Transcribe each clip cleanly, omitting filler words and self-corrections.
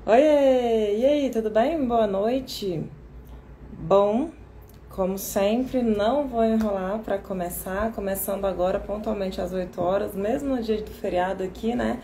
Oiê! E aí, tudo bem? Boa noite. Bom, como sempre, não vou enrolar para começar, começando agora pontualmente às 8 horas, mesmo no dia do feriado aqui, né?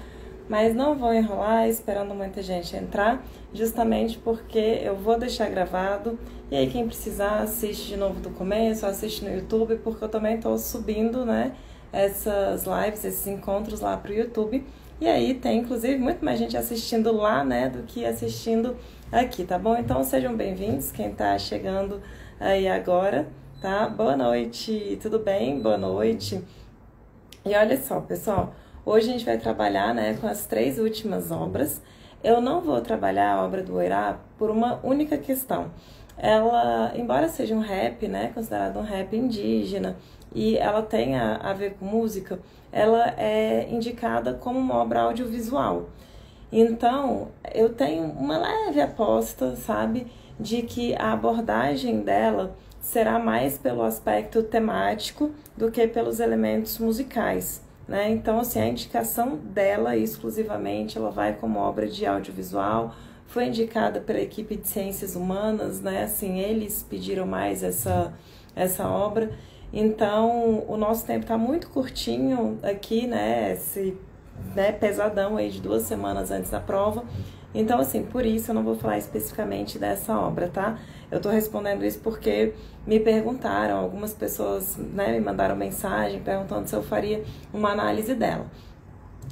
Mas não vou enrolar esperando muita gente entrar, justamente porque eu vou deixar gravado e aí quem precisar assiste de novo do começo, assiste no YouTube, porque eu também estou subindo, né, essas lives, esses encontros lá pro YouTube. E aí tem, inclusive, muito mais gente assistindo lá, né, do que assistindo aqui, tá bom? Então sejam bem-vindos, quem tá chegando aí agora, tá? Boa noite, tudo bem? Boa noite. E olha só, pessoal, hoje a gente vai trabalhar, né, com as 3 últimas obras. Eu não vou trabalhar a obra do Oirá por uma única questão. Ela, embora seja um rap, né, considerado um rap indígena, e ela tenha a ver com música, ela é indicada como uma obra audiovisual. Então, eu tenho uma leve aposta, sabe, de que a abordagem dela será mais pelo aspecto temático do que pelos elementos musicais, né? Então, assim, a indicação dela exclusivamente, ela vai como obra de audiovisual, foi indicada pela equipe de Ciências Humanas, né? Assim, eles pediram mais essa obra. Então, o nosso tempo está muito curtinho aqui, né? Esse, né, pesadão aí de 2 semanas antes da prova. Então, assim, por isso eu não vou falar especificamente dessa obra, tá? Eu tô respondendo isso porque me perguntaram, algumas pessoas, né, me mandaram mensagem perguntando se eu faria uma análise dela.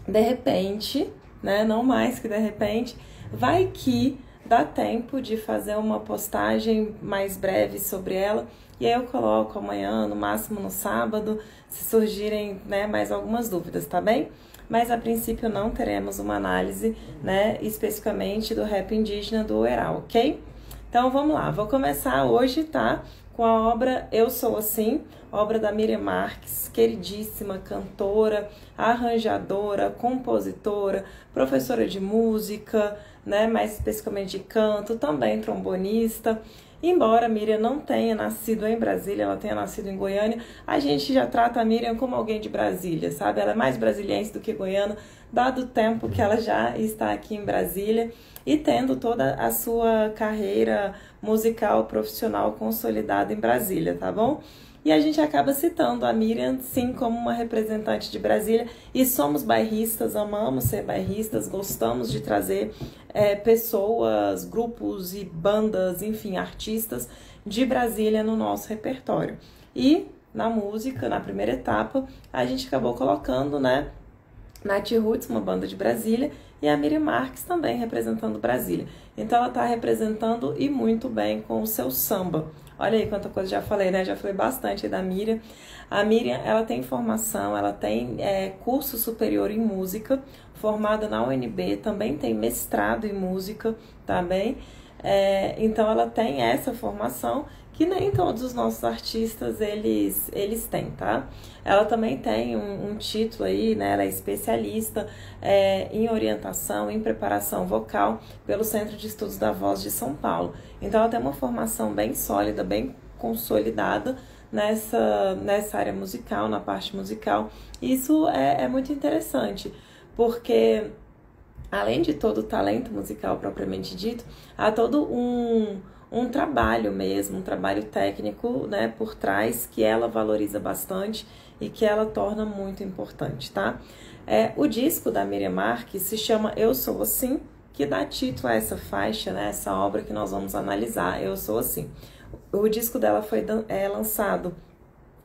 De repente, né, não mais que de repente, vai que dá tempo de fazer uma postagem mais breve sobre ela, e aí eu coloco amanhã, no máximo no sábado, se surgirem, né, mais algumas dúvidas, tá bem? Mas a princípio não teremos uma análise, né, especificamente do rap indígena do Oirá, ok? Então vamos lá, vou começar hoje, tá? Com a obra Eu Sou Assim, obra da Miriam Marques, queridíssima cantora, arranjadora, compositora, professora de música, né, mais especificamente de canto, também trombonista. Embora a Miriam não tenha nascido em Brasília, ela tenha nascido em Goiânia, a gente já trata a Miriam como alguém de Brasília, sabe? Ela é mais brasiliense do que goiana, dado o tempo que ela já está aqui em Brasília e tendo toda a sua carreira musical profissional consolidada em Brasília, tá bom? E a gente acaba citando a Miriam, sim, como uma representante de Brasília, e somos bairristas, amamos ser bairristas, gostamos de trazer pessoas, grupos e bandas, enfim, artistas de Brasília no nosso repertório. E na música, na primeira etapa, a gente acabou colocando, né, Nath Roots, uma banda de Brasília, e a Miriam Marques também representando Brasília. Então ela está representando e muito bem com o seu samba. Olha aí quanta coisa já falei, né? Já falei bastante da Miriam. A Miriam, ela tem formação, ela tem curso superior em música, formada na UNB, também tem mestrado em música, tá bem? Então ela tem essa formação que nem todos os nossos artistas eles têm, tá? Ela também tem um título aí, né? Ela é especialista em orientação, em preparação vocal pelo Centro de Estudos da Voz de São Paulo. Então ela tem uma formação bem sólida, bem consolidada nessa área musical, na parte musical. Isso é muito interessante, porque além de todo o talento musical propriamente dito, há todo um trabalho mesmo, um trabalho técnico, né, por trás, que ela valoriza bastante e que ela torna muito importante, tá? O disco da Miriam Marques se chama Eu Sou Assim, que dá título a essa faixa, né, essa obra que nós vamos analisar, Eu Sou Assim. O disco dela foi lançado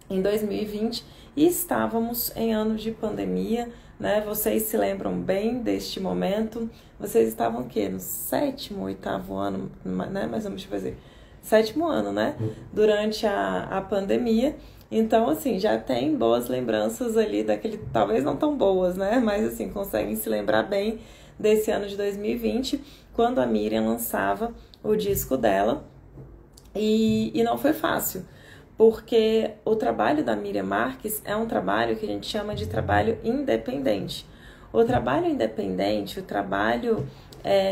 em 2020 e estávamos em ano de pandemia, né? Vocês se lembram bem deste momento? Vocês estavam o quê? No 7º, 8º ano, né? Mas vamos fazer 7º ano, né? Durante a pandemia. Então, assim, já tem boas lembranças ali daquele, talvez não tão boas, né? Mas, assim, conseguem se lembrar bem desse ano de 2020, quando a Miriam lançava o disco dela. E não foi fácil, porque o trabalho da Miriam Marques é um trabalho que a gente chama de trabalho independente. O trabalho independente, o trabalho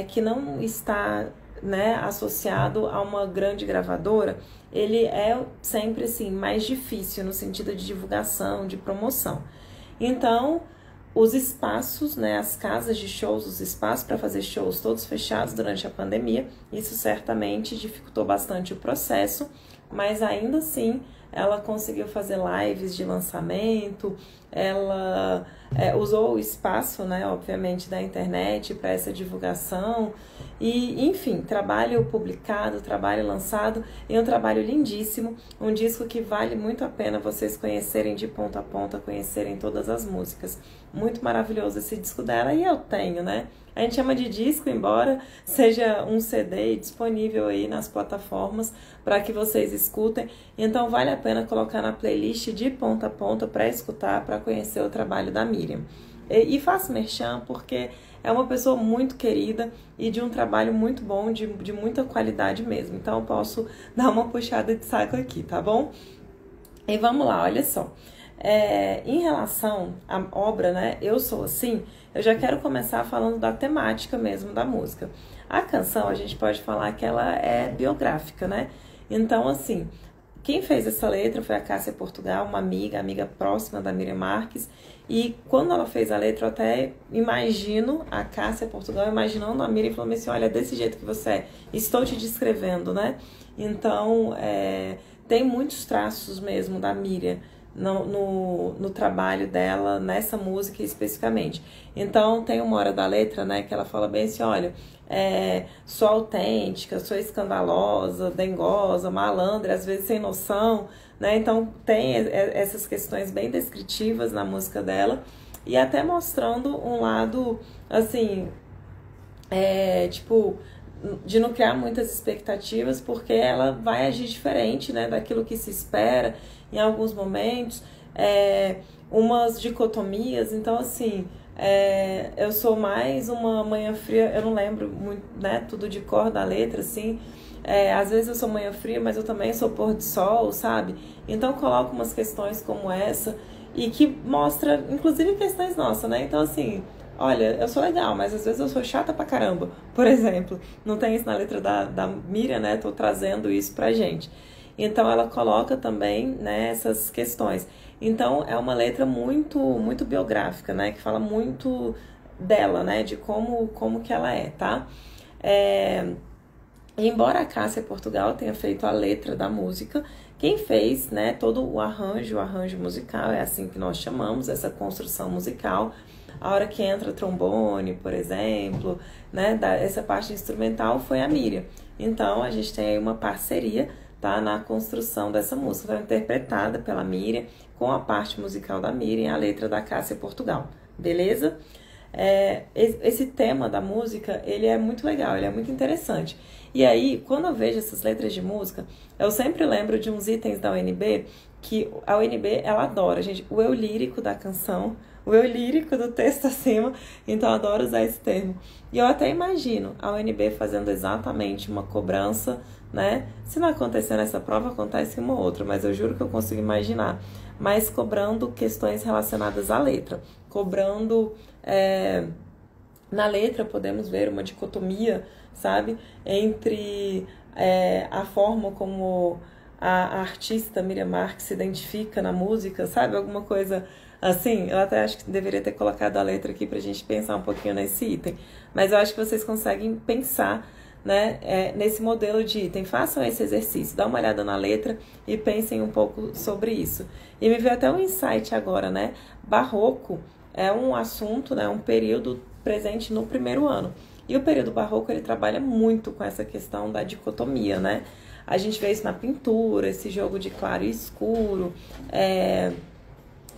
que não está, né, associado a uma grande gravadora, ele é sempre assim, mais difícil no sentido de divulgação, de promoção. Então, os espaços, né, as casas de shows, os espaços para fazer shows todos fechados durante a pandemia. Isso certamente dificultou bastante o processo, mas ainda assim ela conseguiu fazer lives de lançamento, ela usou o espaço, né, obviamente, da internet para essa divulgação. E, enfim, trabalho publicado, trabalho lançado, e um trabalho lindíssimo, um disco que vale muito a pena vocês conhecerem de ponta a ponta, conhecerem todas as músicas. Muito maravilhoso esse disco dela, e eu tenho, né? A gente chama de disco, embora seja um CD disponível aí nas plataformas para que vocês escutem. Então vale a pena colocar na playlist de ponta a ponta para escutar, para conhecer o trabalho da Miriam. E faço merchan porque é uma pessoa muito querida e de um trabalho muito bom, de muita qualidade mesmo. Então eu posso dar uma puxada de saco aqui, tá bom? E vamos lá, olha só. Em relação à obra, né, Eu Sou Assim, eu já quero começar falando da temática mesmo da música. A canção, a gente pode falar que ela é biográfica, né? Então, assim, quem fez essa letra foi a Cássia Portugal, uma amiga próxima da Miriam Marques. E quando ela fez a letra, eu até imagino a Cássia Portugal imaginando a Miriam e falando assim, olha, desse jeito que você é, estou te descrevendo, né? Então, tem muitos traços mesmo da Miriam no trabalho dela, nessa música especificamente. Então, tem uma hora da letra, né, que ela fala bem assim, olha, sou autêntica, sou escandalosa, dengosa, malandra, às vezes sem noção, né? Então, tem essas questões bem descritivas na música dela e até mostrando um lado, assim, tipo, de não criar muitas expectativas, porque ela vai agir diferente, né, daquilo que se espera em alguns momentos, umas dicotomias. Então, assim, eu sou mais uma manhã fria, eu não lembro muito, né, tudo de cor da letra, assim, às vezes eu sou manhã fria, mas eu também sou pôr do sol, sabe? Então, coloco umas questões como essa, e que mostra, inclusive, questões nossas, né? Então, assim, olha, eu sou legal, mas às vezes eu sou chata pra caramba, por exemplo. Não tem isso na letra da Miriam, né? Tô trazendo isso pra gente. Então, ela coloca também, né, essas questões. Então, é uma letra muito, muito biográfica, né? Que fala muito dela, né? De como que ela é, tá? Embora a Cássia Portugal tenha feito a letra da música, quem fez, né, todo o arranjo musical, é assim que nós chamamos, essa construção musical, a hora que entra trombone, por exemplo, né, essa parte instrumental foi a Miriam. Então, a gente tem aí uma parceria, tá, na construção dessa música, interpretada pela Miriam, com a parte musical da Miriam e a letra da Cássia Portugal, beleza? Esse tema da música, ele é muito legal, ele é muito interessante. E aí, quando eu vejo essas letras de música, eu sempre lembro de uns itens da UNB, que a UNB, ela adora, gente, o eu lírico da canção, o eu lírico do texto acima, então eu adoro usar esse termo. E eu até imagino a UNB fazendo exatamente uma cobrança, né? Se não acontecer nessa prova, acontece uma ou outra, mas eu juro que eu consigo imaginar. Mas cobrando questões relacionadas à letra, cobrando... na letra podemos ver uma dicotomia, sabe? Entre a forma como a artista Miriam Marques se identifica na música, sabe? Alguma coisa assim. Eu até acho que deveria ter colocado a letra aqui pra gente pensar um pouquinho nesse item. Mas eu acho que vocês conseguem pensar, né, nesse modelo de item. Façam esse exercício, dá uma olhada na letra e pensem um pouco sobre isso. E me veio até um insight agora, né? Barroco é um assunto, né, um período presente no primeiro ano. E o período barroco, ele trabalha muito com essa questão da dicotomia, né? A gente vê isso na pintura, esse jogo de claro e escuro.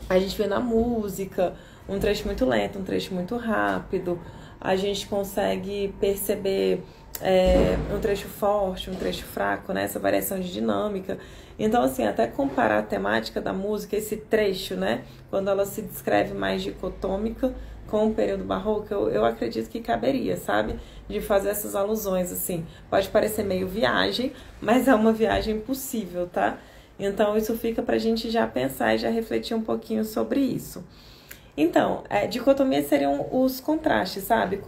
A gente vê na música, um trecho muito lento, um trecho muito rápido. A gente consegue perceber um trecho forte, um trecho fraco, né? Essa variação de dinâmica. Então, assim, até comparar a temática da música, esse trecho, né? Quando ela se descreve mais dicotômica com o período barroco, eu acredito que caberia, sabe? De fazer essas alusões, assim. Pode parecer meio viagem, mas é uma viagem possível, tá? Então, isso fica pra gente já pensar e já refletir um pouquinho sobre isso. Então, dicotomia seriam os contrastes, sabe?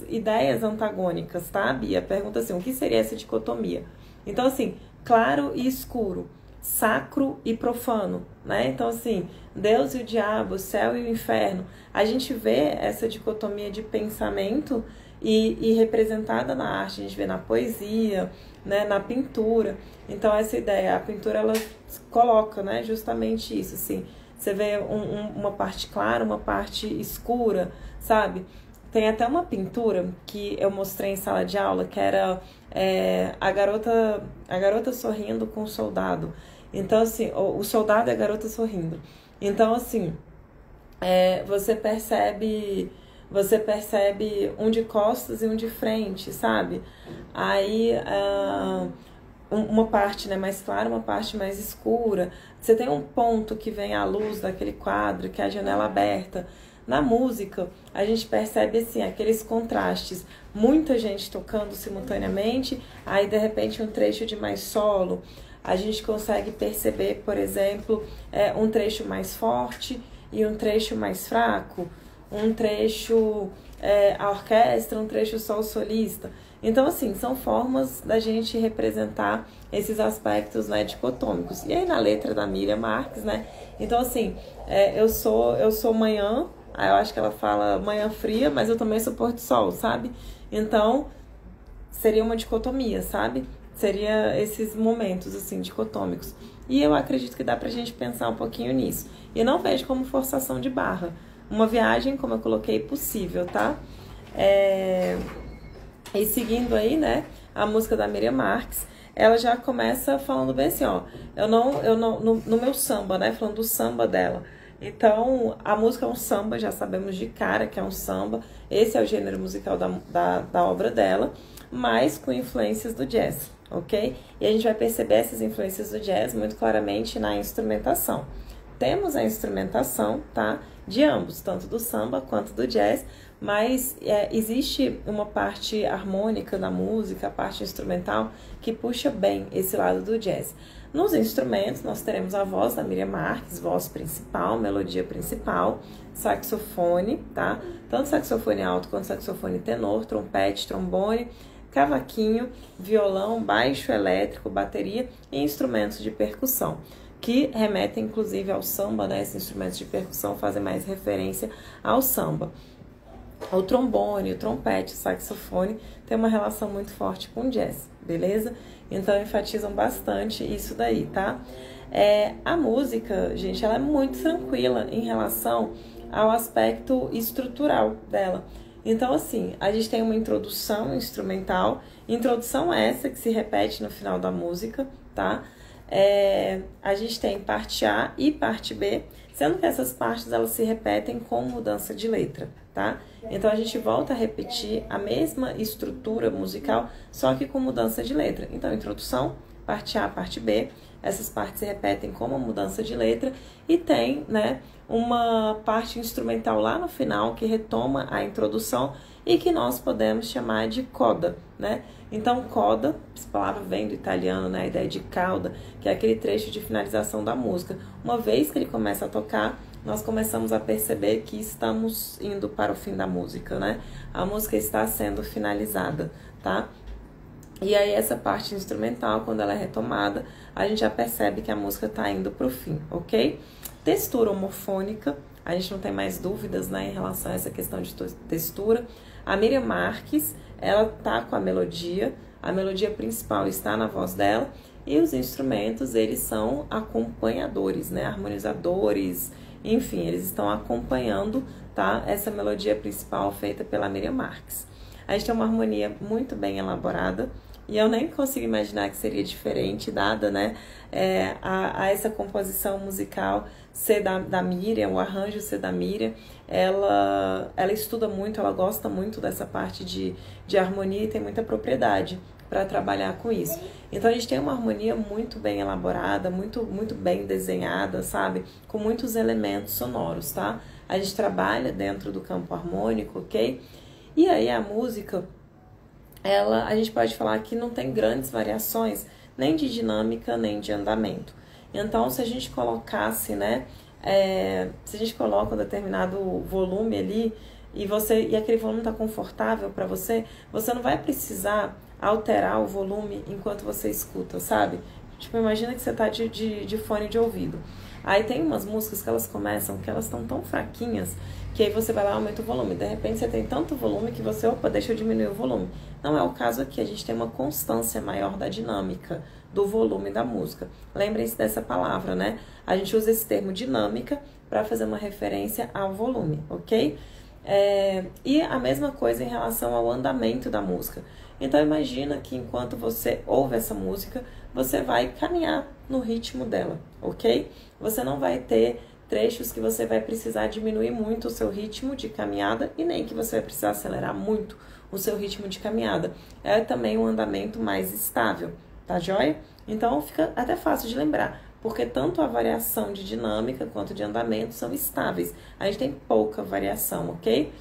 Ideias antagônicas, tá, Bia? Pergunta assim, o que seria essa dicotomia? Então, assim, claro e escuro sacro e profano, né? Então, assim, Deus e o diabo, o céu e o inferno. A gente vê essa dicotomia de pensamento e representada na arte, a gente vê na poesia, né, na pintura. Então, essa ideia, a pintura, ela coloca, né, justamente isso, assim. Você vê uma parte clara, uma parte escura, sabe? Tem até uma pintura que eu mostrei em sala de aula, que era a garota sorrindo com o soldado. Então, assim, o soldado e a garota sorrindo. Então, assim, você percebe um de costas e um de frente, sabe? Aí, uma parte, né, mais clara, uma parte mais escura. Você tem um ponto que vem à luz daquele quadro, que é a janela aberta. Na música, a gente percebe, assim, aqueles contrastes. Muita gente tocando simultaneamente, aí, de repente, um trecho de mais solo. A gente consegue perceber, por exemplo, um trecho mais forte e um trecho mais fraco. Um trecho a orquestra, um trecho só o solista. Então, assim, são formas da gente representar esses aspectos, né, dicotômicos. E aí, na letra da Miriam Marques, né? Então, assim, eu sou manhã, aí eu acho que ela fala manhã fria, mas eu também sou pôr do sol, sabe? Então, seria uma dicotomia, sabe? Seria esses momentos, assim, dicotômicos. E eu acredito que dá pra gente pensar um pouquinho nisso. E não vejo como forçação de barra. Uma viagem, como eu coloquei, possível, tá? E seguindo aí, né, a música da Miriam Marques, ela já começa falando bem assim, ó, no meu samba, né, falando do samba dela. Então, a música é um samba, já sabemos de cara que é um samba, esse é o gênero musical da obra dela, mas com influências do jazz, ok? E a gente vai perceber essas influências do jazz muito claramente na instrumentação. Temos a instrumentação, tá, de ambos, tanto do samba quanto do jazz, mas existe uma parte harmônica da música, a parte instrumental, que puxa bem esse lado do jazz. Nos instrumentos, nós teremos a voz da Miriam Marques, voz principal, melodia principal, saxofone, tá? Tanto saxofone alto quanto saxofone tenor, trompete, trombone, cavaquinho, violão, baixo elétrico, bateria e instrumentos de percussão, que remetem inclusive ao samba, né? Esses instrumentos de percussão fazem mais referência ao samba. O trombone, o trompete, o saxofone tem uma relação muito forte com o jazz, beleza? Então enfatizam bastante isso daí, tá? A música, gente, ela é muito tranquila em relação ao aspecto estrutural dela. Então, assim, a gente tem uma introdução instrumental, introdução essa que se repete no final da música, tá? A gente tem parte A e parte B, sendo que essas partes elas se repetem com mudança de letra, tá? Então a gente volta a repetir a mesma estrutura musical, só que com mudança de letra. Então, introdução, parte A, parte B, essas partes se repetem com uma mudança de letra e tem, né, uma parte instrumental lá no final que retoma a introdução e que nós podemos chamar de coda, né? Então, coda, essa palavra vem do italiano, né? A ideia de cauda, que é aquele trecho de finalização da música. Uma vez que ele começa a tocar, nós começamos a perceber que estamos indo para o fim da música, né? A música está sendo finalizada, tá? E aí, essa parte instrumental, quando ela é retomada, a gente já percebe que a música está indo para o fim, ok? Textura homofônica, a gente não tem mais dúvidas, né, em relação a essa questão de textura. A Miriam Marques, ela tá com a melodia principal está na voz dela, e os instrumentos, eles são acompanhadores, né, harmonizadores, enfim, eles estão acompanhando, tá, essa melodia principal feita pela Miriam Marques. A gente tem uma harmonia muito bem elaborada, e eu nem consigo imaginar que seria diferente, dada, né, a essa composição musical ser da Miriam, o arranjo ser da Miriam. Ela estuda muito, ela gosta muito dessa parte de harmonia e tem muita propriedade para trabalhar com isso. Então a gente tem uma harmonia muito bem elaborada, muito bem desenhada, sabe? Com muitos elementos sonoros, tá? A gente trabalha dentro do campo harmônico, ok? E aí a música, a gente pode falar que não tem grandes variações, nem de dinâmica, nem de andamento. Então, se a gente colocasse, né, se a gente coloca um determinado volume ali, e aquele volume está confortável para você, você não vai precisar alterar o volume enquanto você escuta, sabe? Tipo, imagina que você tá de fone de ouvido. Aí tem umas músicas que elas começam, que elas estão tão fraquinhas, que aí você vai lá e aumenta o volume. De repente você tem tanto volume que você, opa, deixa eu diminuir o volume. Não é o caso aqui, a gente tem uma constância maior da dinâmica, do volume da música. Lembrem-se dessa palavra, né? A gente usa esse termo dinâmica para fazer uma referência ao volume, ok? E a mesma coisa em relação ao andamento da música. Então imagina que enquanto você ouve essa música, você vai caminhar no ritmo dela, ok? Você não vai ter trechos que você vai precisar diminuir muito o seu ritmo de caminhada e nem que você vai precisar acelerar muito o seu ritmo de caminhada. É também um andamento mais estável, tá joia? Então fica até fácil de lembrar, porque tanto a variação de dinâmica quanto de andamento são estáveis. A gente tem pouca variação, ok?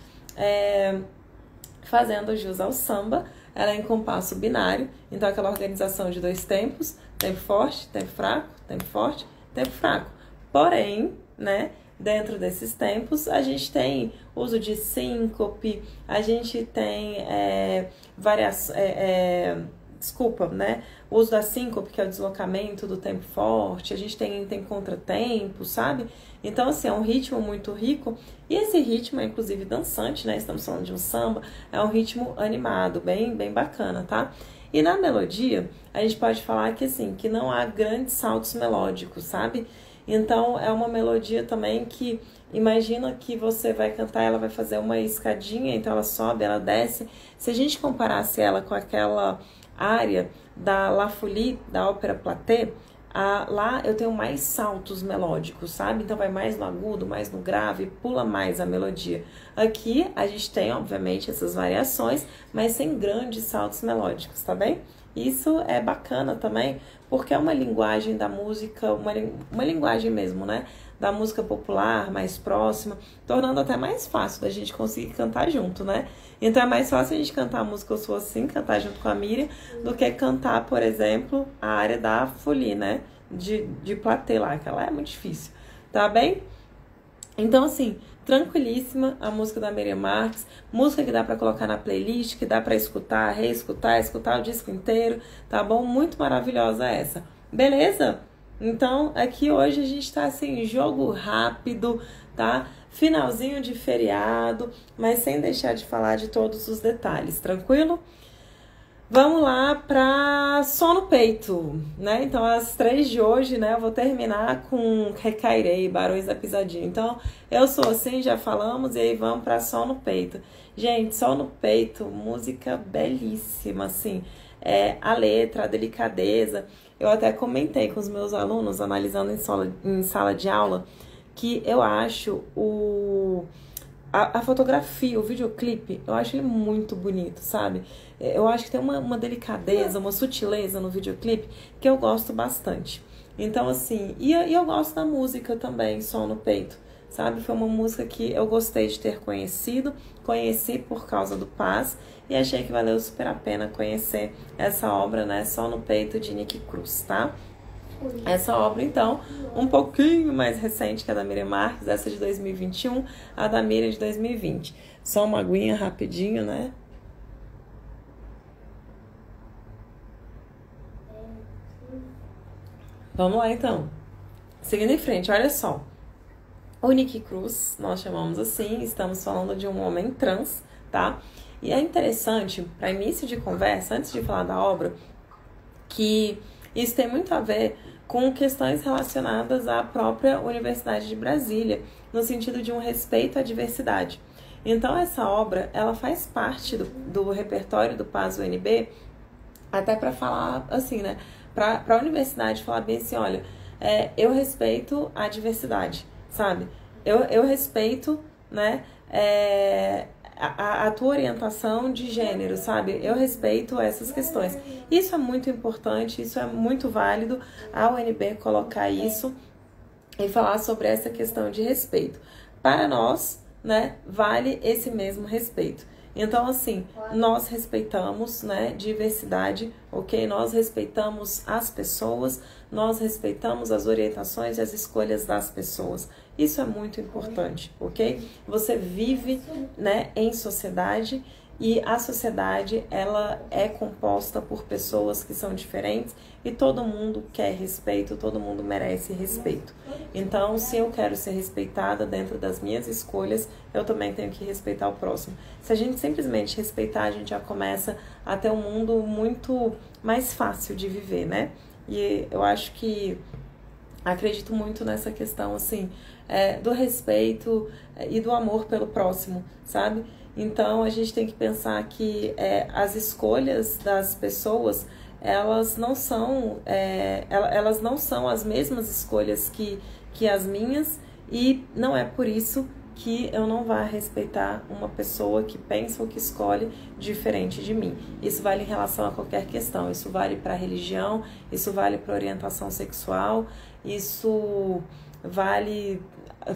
Fazendo jus ao samba, ela é em compasso binário, então aquela organização de 2 tempos, tempo forte, tempo fraco, tempo forte, tempo fraco. Porém, né, dentro desses tempos, a gente tem uso de síncope, a gente tem o uso da síncope, que é o deslocamento do tempo forte, a gente tem contratempo, sabe? Então, assim, é um ritmo muito rico, e esse ritmo é inclusive dançante, né? Estamos falando de um samba, é um ritmo animado, bem bacana, tá? E na melodia, a gente pode falar que, assim, que não há grandes saltos melódicos, sabe? Então, é uma melodia também que, imagina que você vai cantar, ela vai fazer uma escadinha, então ela sobe, ela desce. Se a gente comparasse ela com aquela área da La Folie, da ópera Platê, lá eu tenho mais saltos melódicos, sabe? Então vai mais no agudo, mais no grave, pula mais a melodia. Aqui a gente tem, obviamente, essas variações, mas sem grandes saltos melódicos, tá bem? Isso é bacana também, porque é uma linguagem da música, uma linguagem mesmo, né? Da música popular, mais próxima, tornando até mais fácil da gente conseguir cantar junto, né? Então é mais fácil a gente cantar a música Eu Sou Assim, cantar junto com a Miriam, do que cantar, por exemplo, a área da Folie, né? De Platê lá, que ela é muito difícil, tá bem? Então, assim, tranquilíssima a música da Miriam Marques, música que dá pra colocar na playlist, que dá pra escutar, reescutar, escutar o disco inteiro, tá bom? Muito maravilhosa essa. Beleza? Então, aqui hoje a gente tá assim, jogo rápido, tá? Finalzinho de feriado, mas sem deixar de falar de todos os detalhes, tranquilo? Vamos lá para Som no Peito, né? Então, as 3 de hoje, né? Eu vou terminar com Recairei, Barões da Pisadinha. Então, Eu Sou Assim, já falamos, e aí vamos para Som no Peito. Gente, Som no Peito, música belíssima, assim. A letra, a delicadeza. Eu até comentei com os meus alunos, analisando em sala de aula, que eu acho a fotografia, o videoclipe, eu acho ele muito bonito, sabe? Eu acho que tem uma delicadeza, uma sutileza no videoclipe que eu gosto bastante. Então, assim, e eu gosto da música também, Som no Peito, sabe? Foi uma música que eu gostei de ter conheci por causa do Paz, e achei que valeu super a pena conhecer essa obra, né? Som no Peito, de Nicky Cruz, tá? Essa obra, então, um pouquinho mais recente que a da Miriam Marques, essa de 2021, a da Miriam de 2020. Só uma aguinha rapidinho, né? Vamos lá, então. Seguindo em frente, olha só. O Nicky Cruz, nós chamamos assim, estamos falando de um homem trans, tá? E é interessante, para início de conversa, antes de falar da obra, que isso tem muito a ver com questões relacionadas à própria Universidade de Brasília, no sentido de um respeito à diversidade. Então, essa obra, ela faz parte do repertório do Paz UNB, até para falar assim, né? Para a universidade falar bem assim, olha, eu respeito a diversidade, sabe? Eu respeito, né? A tua orientação de gênero, sabe? Eu respeito essas questões. Isso é muito importante, isso é muito válido a UNB colocar isso e falar sobre essa questão de respeito. Para nós, né, vale esse mesmo respeito. Então, assim, nós respeitamos, né, diversidade, ok? Nós respeitamos as pessoas, nós respeitamos as orientações e as escolhas das pessoas. Isso é muito importante, ok? Você vive, né, em sociedade e a sociedade, ela é composta por pessoas que são diferentes e todo mundo quer respeito, todo mundo merece respeito. Então, se eu quero ser respeitada dentro das minhas escolhas, eu também tenho que respeitar o próximo. Se a gente simplesmente respeitar, a gente já começa a ter um mundo muito mais fácil de viver, né? E eu acho que acredito muito nessa questão, assim, do respeito e do amor pelo próximo, sabe? Então, a gente tem que pensar que as escolhas das pessoas, elas não são as mesmas escolhas que as minhas, e não é por isso que eu não vá respeitar uma pessoa que pensa ou que escolhe diferente de mim. Isso vale em relação a qualquer questão. Isso vale para a religião, isso vale para orientação sexual, isso vale,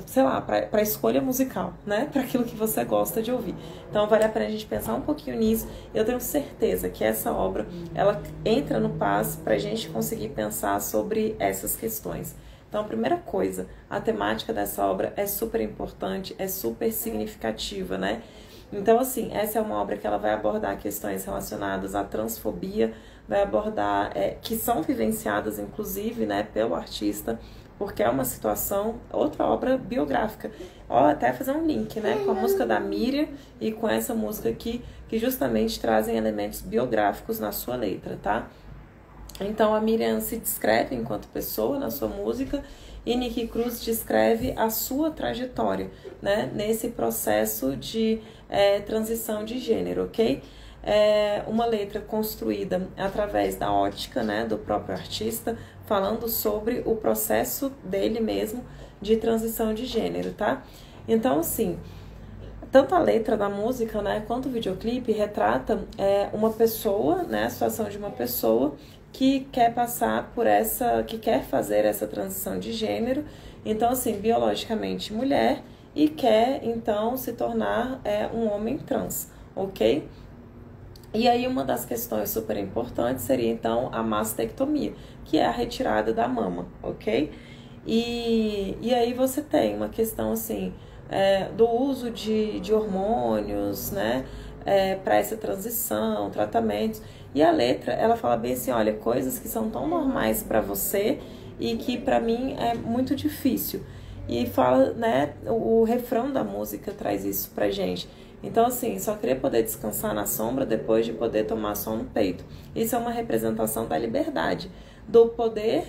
sei lá, para a escolha musical, né? Para aquilo que você gosta de ouvir. Então, vale a pena a gente pensar um pouquinho nisso. Eu tenho certeza que essa obra, ela entra no passo para a gente conseguir pensar sobre essas questões. Então, a primeira coisa, a temática dessa obra é super importante, é super significativa, né? Então, assim, essa é uma obra que ela vai abordar questões relacionadas à transfobia, vai abordar, que são vivenciadas, inclusive, né, pelo artista, porque é uma situação, outra obra biográfica. Ó, até fazer um link, né, com a música da Miriam e com essa música aqui, que justamente trazem elementos biográficos na sua letra, tá? Então, a Miriam se descreve enquanto pessoa na sua música e Nicky Cruz descreve a sua trajetória, né, nesse processo de transição de gênero, ok? Uma letra construída através da ótica, né, do próprio artista, falando sobre o processo dele mesmo de transição de gênero, tá? Então, assim, tanto a letra da música, né, quanto o videoclipe retrata uma pessoa, né, a situação de uma pessoa que quer passar por que quer fazer essa transição de gênero, então, assim, biologicamente mulher, e quer, então, se tornar um homem trans, ok? E aí, uma das questões super importantes seria, então, a mastectomia, que é a retirada da mama, ok? E aí você tem uma questão, assim, do uso de hormônios, né, para essa transição, tratamentos. E a letra, ela fala bem assim, olha, coisas que são tão normais para você e que para mim é muito difícil. E fala, né, o refrão da música traz isso pra gente. Então, assim, só queria poder descansar na sombra depois de poder tomar sol no peito. Isso é uma representação da liberdade, do poder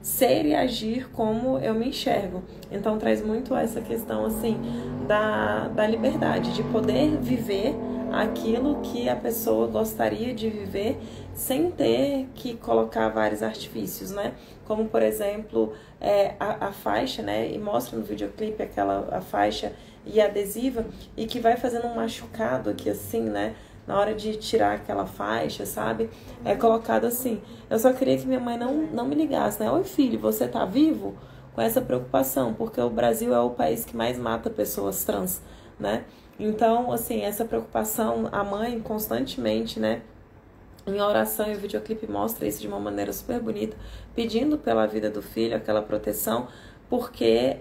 ser e agir como eu me enxergo. Então, traz muito essa questão, assim, da liberdade, de poder viver aquilo que a pessoa gostaria de viver sem ter que colocar vários artifícios, né? Como, por exemplo, a faixa, né? E mostra no videoclipe a faixa e adesiva, e que vai fazendo um machucado aqui assim, né? Na hora de tirar aquela faixa, sabe? É colocado assim. Eu só queria que minha mãe não me ligasse, né? Oi, filho, você tá vivo? Com essa preocupação, porque o Brasil é o país que mais mata pessoas trans, né? Então, assim, essa preocupação, a mãe constantemente, né, em oração, e o videoclipe mostra isso de uma maneira super bonita, pedindo pela vida do filho, aquela proteção, porque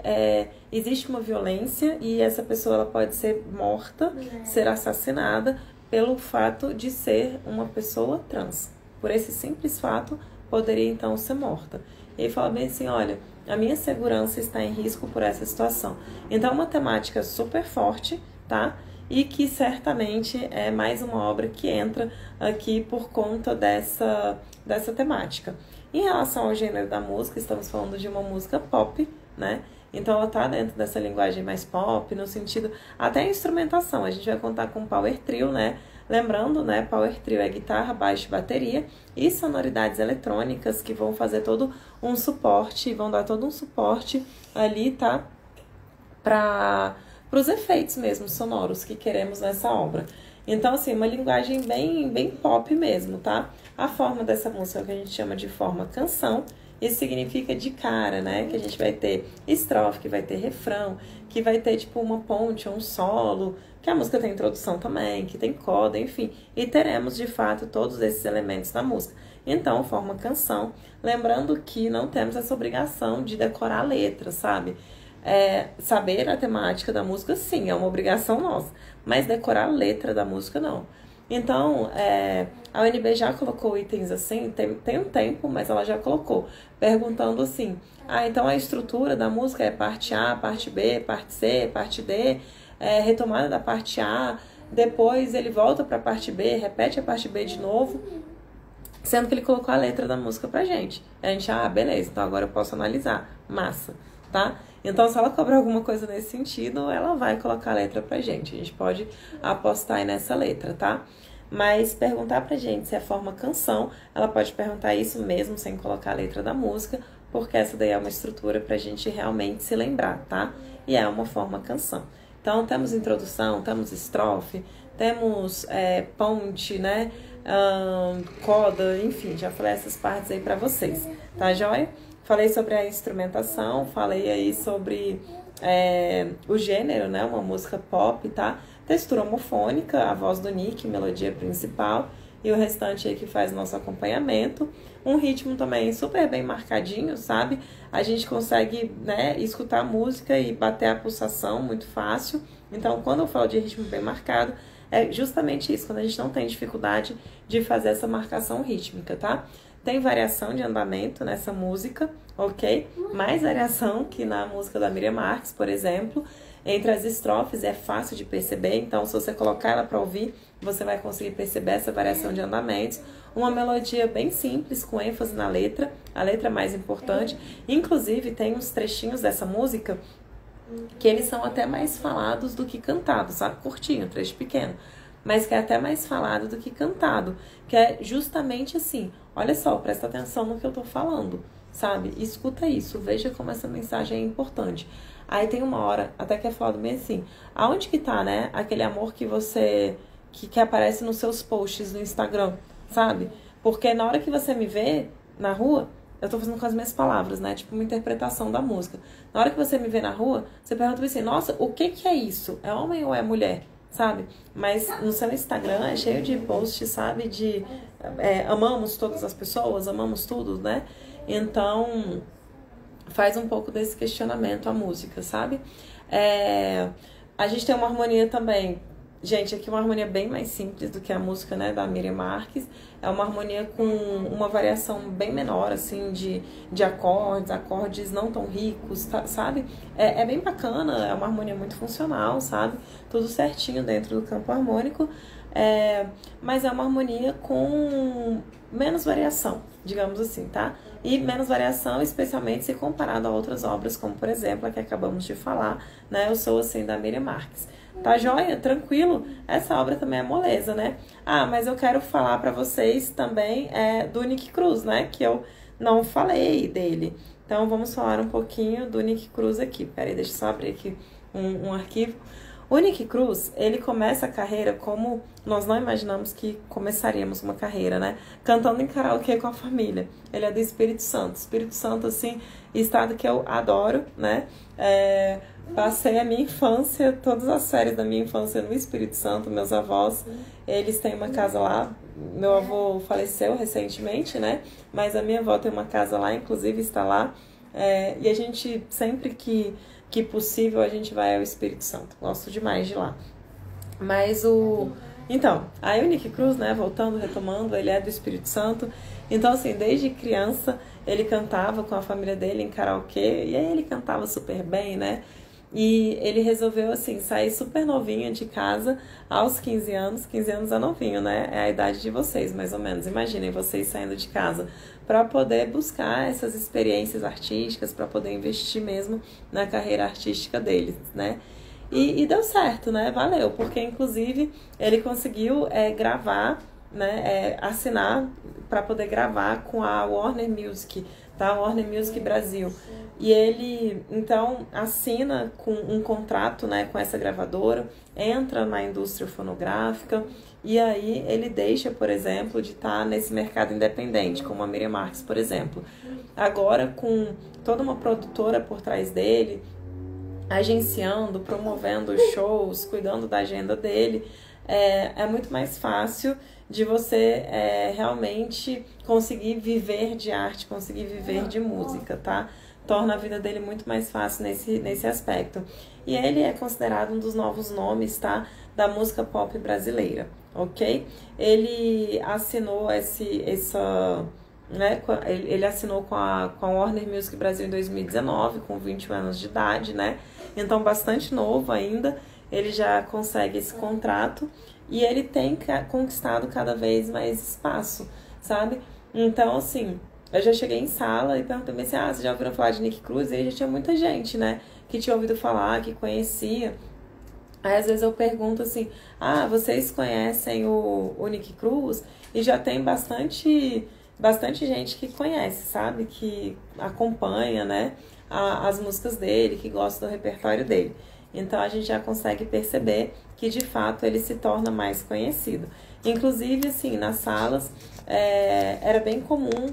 existe uma violência e essa pessoa ela pode ser morta, ser assassinada pelo fato de ser uma pessoa trans. Por esse simples fato, poderia então ser morta. E ele fala bem assim, olha, a minha segurança está em risco por essa situação. Então, uma temática super forte, tá? E que certamente é mais uma obra que entra aqui por conta dessa temática. Em relação ao gênero da música, estamos falando de uma música pop, né? Então ela tá dentro dessa linguagem mais pop, no sentido, até a instrumentação, a gente vai contar com Power Trio, né? Lembrando, né, Power Trio é guitarra, baixo e bateria e sonoridades eletrônicas que vão fazer todo um suporte, vão dar todo um suporte ali, tá? Para os efeitos mesmo sonoros que queremos nessa obra. Então, assim, uma linguagem bem pop mesmo, tá? A forma dessa música que a gente chama de forma canção, isso significa de cara, né? Que a gente vai ter estrofe, que vai ter refrão, que vai ter, tipo, uma ponte ou um solo, que a música tem introdução também, que tem coda, enfim. E teremos, de fato, todos esses elementos na música. Então, forma canção. Lembrando que não temos essa obrigação de decorar a letra, sabe? Saber a temática da música, sim, é uma obrigação nossa. Mas decorar a letra da música, não. Então, a UNB já colocou itens assim, tem um tempo, mas ela já colocou, perguntando assim, então a estrutura da música é parte A, parte B, parte C, parte D, retomada da parte A, depois ele volta para a parte B, repete a parte B de novo, sendo que ele colocou a letra da música pra gente. A gente, beleza, então agora eu posso analisar. Massa, tá? Então, se ela cobrar alguma coisa nesse sentido, ela vai colocar a letra pra gente. A gente pode apostar aí nessa letra, tá? Mas perguntar pra gente se é forma canção, ela pode perguntar isso mesmo sem colocar a letra da música, porque essa daí é uma estrutura pra gente realmente se lembrar, tá? E é uma forma canção. Então, temos introdução, temos estrofe, temos ponte, né? Coda, enfim, já falei essas partes aí pra vocês, tá joia? Falei sobre a instrumentação, falei aí sobre o gênero, né? Uma música pop, tá? Textura homofônica, a voz do Nick, melodia principal, e o restante aí que faz nosso acompanhamento. Um ritmo também super bem marcadinho, sabe? A gente consegue, né, escutar a música e bater a pulsação muito fácil. Então, quando eu falo de ritmo bem marcado, é justamente isso, quando a gente não tem dificuldade de fazer essa marcação rítmica, tá? Tem variação de andamento nessa música, ok? Mais variação que na música da Miriam Marques, por exemplo. Entre as estrofes é fácil de perceber, então se você colocar ela para ouvir, você vai conseguir perceber essa variação de andamentos. Uma melodia bem simples, com ênfase na letra, a letra mais importante. Inclusive, tem uns trechinhos dessa música que eles são até mais falados do que cantados, sabe? Curtinho, trecho pequeno, mas que é até mais falado do que cantado, que é justamente assim, olha só, presta atenção no que eu tô falando, sabe? Escuta isso, veja como essa mensagem é importante. Aí tem uma hora, até que é falado bem assim, aonde que tá, né, aquele amor que você, que aparece nos seus posts no Instagram, sabe? Porque na hora que você me vê na rua, eu tô fazendo com as minhas palavras, né? Tipo uma interpretação da música. Na hora que você me vê na rua, você pergunta assim, nossa, o que é isso? É homem ou é mulher? Sabe? Mas no seu Instagram é cheio de posts, sabe? De amamos todas as pessoas, amamos tudo, né? Então, faz um pouco desse questionamento a música, sabe? A gente tem uma harmonia também. Gente, aqui uma harmonia bem mais simples do que a música, né, da Miriam Marques. É uma harmonia com uma variação bem menor, assim, de acordes não tão ricos, tá, sabe? É bem bacana, é uma harmonia muito funcional, sabe? Tudo certinho dentro do campo harmônico. Mas é uma harmonia com menos variação, digamos assim, tá? E menos variação, especialmente se comparado a outras obras, como, por exemplo, a que acabamos de falar, né? Eu Sou Assim, da Miriam Marques. Tá joia? Tranquilo? Essa obra também é moleza, né? Mas eu quero falar pra vocês também do Nick Cruz, né? Que eu não falei dele. Então, vamos falar um pouquinho do Nick Cruz aqui. Peraí, deixa eu só abrir aqui um arquivo. O Nick Cruz, ele começa a carreira como nós não imaginamos que começaríamos uma carreira, né? Cantando em karaokê com a família. Ele é do Espírito Santo. Espírito Santo, assim, estado que eu adoro, né? Passei a minha infância, todas as férias da minha infância no Espírito Santo. Meus avós, eles têm uma casa lá. Meu avô faleceu recentemente, né? Mas a minha avó tem uma casa lá, inclusive está lá. E a gente, sempre que possível, a gente vai ao Espírito Santo. Gosto demais de lá. Mas Então, aí o Nick Cruz, né, voltando, retomando, ele é do Espírito Santo. Então, assim, desde criança, ele cantava com a família dele em karaokê. E aí ele cantava super bem, né? E ele resolveu, assim, sair super novinho de casa aos 15 anos. 15 anos é novinho, né? É a idade de vocês, mais ou menos. Imaginem vocês saindo de casa para poder buscar essas experiências artísticas, para poder investir mesmo na carreira artística deles, né? E deu certo, né? Valeu, porque inclusive ele conseguiu gravar, né? Assinar para poder gravar com a Warner Music, tá? Warner Music Brasil. E ele, então, assina com um contrato, né, com essa gravadora, entra na indústria fonográfica, e aí ele deixa, por exemplo, de estar nesse mercado independente, como a Miriam Marques, por exemplo. Agora, com toda uma produtora por trás dele, agenciando, promovendo shows, cuidando da agenda dele, é muito mais fácil de você realmente conseguir viver de arte, conseguir viver de música, tá? torna a vida dele muito mais fácil nesse aspecto. E ele é considerado um dos novos nomes, tá, da música pop brasileira, ok? Ele assinou ele assinou com a Warner Music Brasil em 2019, com 21 anos de idade, né? Então, bastante novo ainda, ele já consegue esse contrato e ele tem conquistado cada vez mais espaço, sabe? Então, assim, eu já cheguei em sala e perguntei assim, você já ouviram falar de Nick Cruz? E aí já tinha muita gente, né, que tinha ouvido falar, que conhecia. Aí, às vezes, eu pergunto assim, vocês conhecem o Nick Cruz? E já tem bastante gente que conhece, sabe? Que acompanha, né, as músicas dele, que gosta do repertório dele. Então, a gente já consegue perceber que, de fato, ele se torna mais conhecido. Inclusive, assim, nas salas, era bem comum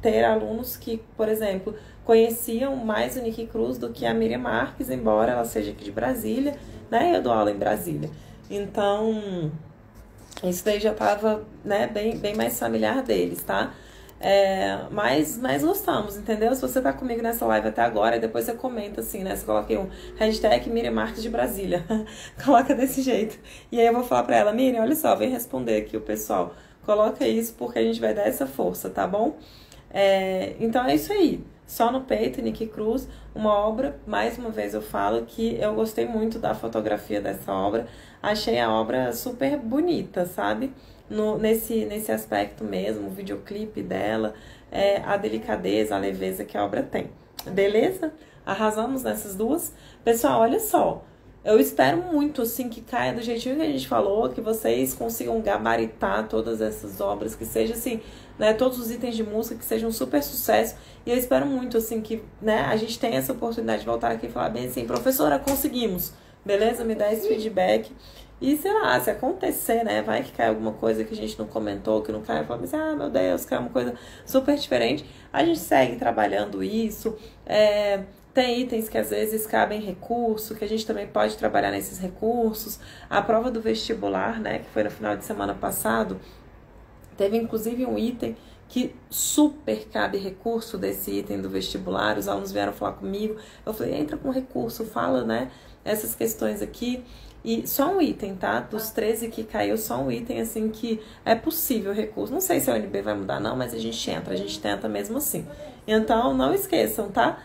ter alunos que, por exemplo, conheciam mais o Nick Cruz do que a Miriam Marques, embora ela seja aqui de Brasília, né? Eu dou aula em Brasília. Então, isso daí já estava, né, bem mais familiar deles, tá? Mas gostamos, entendeu? Se você tá comigo nessa live até agora, depois você comenta assim, né? Você coloca aí um hashtag Miriam Marques de Brasília. Coloca desse jeito. E aí eu vou falar pra ela, Miriam, olha só, vem responder aqui o pessoal. Coloca isso porque a gente vai dar essa força, tá bom? Então é isso aí. Só no Peito, Nick Cruz, uma obra, mais uma vez eu falo que eu gostei muito da fotografia dessa obra. Achei a obra super bonita, sabe? Nesse aspecto mesmo, o videoclipe dela, a delicadeza, a leveza que a obra tem. Beleza? Arrasamos nessas duas? Pessoal, olha só. Eu espero muito, assim, que caia do jeitinho que a gente falou, que vocês consigam gabaritar todas essas obras, que seja, assim, né, todos os itens de música, que sejam um super sucesso. E eu espero muito, assim, que, né, a gente tenha essa oportunidade de voltar aqui e falar bem assim, professora, conseguimos, beleza? Me dá esse feedback. E, sei lá, se acontecer, né, vai que cai alguma coisa que a gente não comentou, que não cai, fala assim, meu Deus, cai uma coisa super diferente. A gente segue trabalhando isso, tem itens que às vezes cabem recurso, que a gente também pode trabalhar nesses recursos. A prova do vestibular, né, que foi no final de semana passado, teve inclusive um item que super cabe recurso desse item do vestibular. Os alunos vieram falar comigo. Eu falei, entra com recurso, fala, né, essas questões aqui. E só um item, tá? Dos 13 que caiu, só um item, assim, que é possível recurso. Não sei se a UNB vai mudar, não, mas a gente tenta mesmo assim. Então, não esqueçam, tá?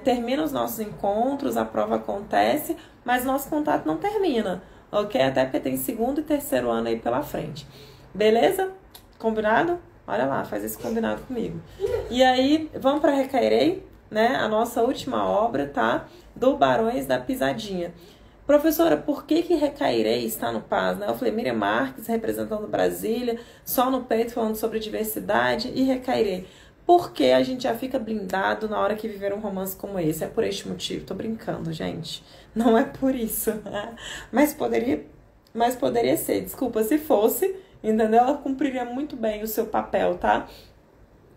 Termina os nossos encontros, a prova acontece, mas nosso contato não termina, ok? Até porque tem segundo e terceiro ano aí pela frente. Beleza? Combinado? Olha lá, faz esse combinado comigo. E aí, vamos para Recairei, né? A nossa última obra, tá? Do Barões da Pisadinha. Professora, por que Recairei está no PAS? Né? Eu falei, Miriam Marques, representando Brasília, Só no Peito, falando sobre diversidade, e Recairei. Porque a gente já fica blindado na hora que viver um romance como esse. É por este motivo. Tô brincando, gente. Não é por isso. Mas poderia ser. Desculpa, se fosse, entendeu? Ela cumpriria muito bem o seu papel, tá?